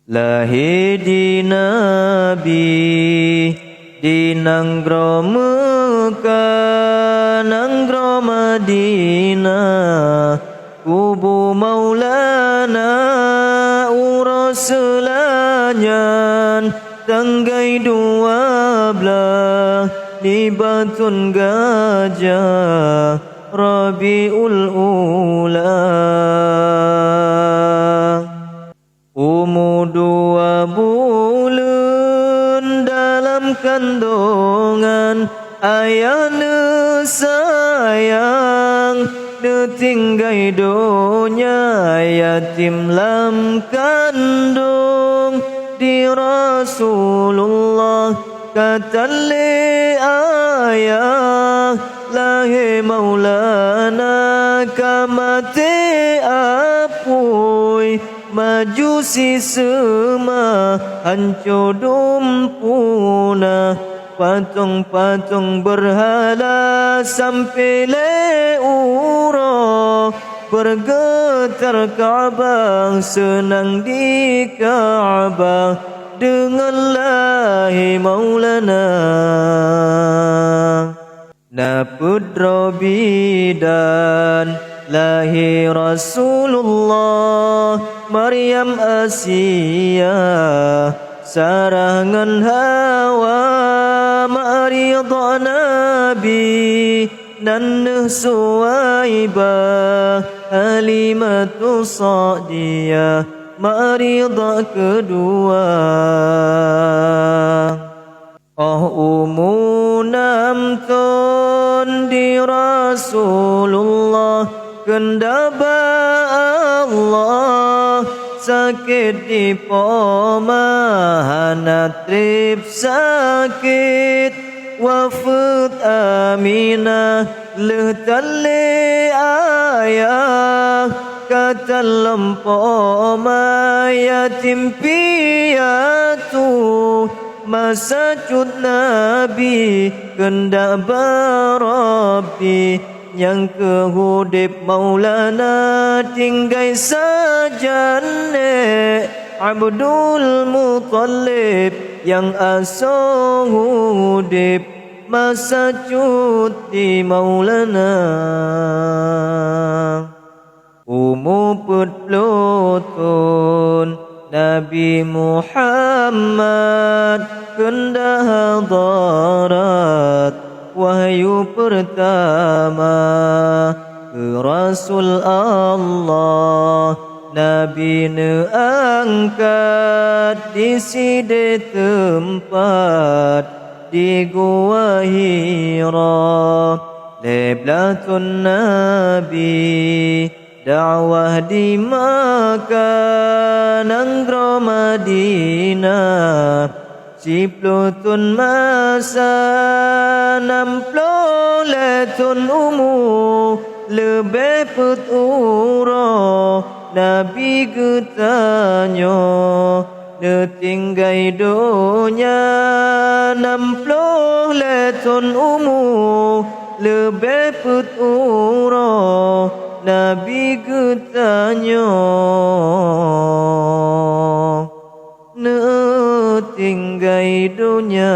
lahir di Nabi di nanggro Mekah nanggro Madinah kubu Maulana uras selanyan tanggai 12 di Batun Gajah Rabiul Ula umur 2 bulan dalam kandungan ayah sayang tinggai donya yatim lam kandung di Rasulullah kata le ayah lahir Maulana kamate apui majusi sema hancur dumpuna patung-patung berhala sampai leuro bergetar Ka'bah senang di Ka'bah dengan lahir Maulana Napudra bidan lahir Rasulullah Maryam Asia sarangan Hawa Ma'ridha Nabi Nannuh Suwaibah Halimatu Sa'diyah Ma'ridha kedua umunam ton di Rasulullah kendaba Allah sakit di pomahana trip sakit wafat Aminah lehtali ayah kata lempoma yatim piatu masa cut Nabi kendak barabi yang kehudib Maulana tinggai sajane Abdul Muttalib yang aso hudib masa cuti Maulana umuput pelutun Nabi Muhammad kendah hadarat wahyu pertama ke Rasul Allah Nabi angkat di side tempat di Gua Hira leblatun Nabi dakwah di Makkah nanggro Madinah ciplutun masa namploletun lebih putura Nabi getanyo tinggai donya namploletun lebih putura Nabi getanyo tinggai dunia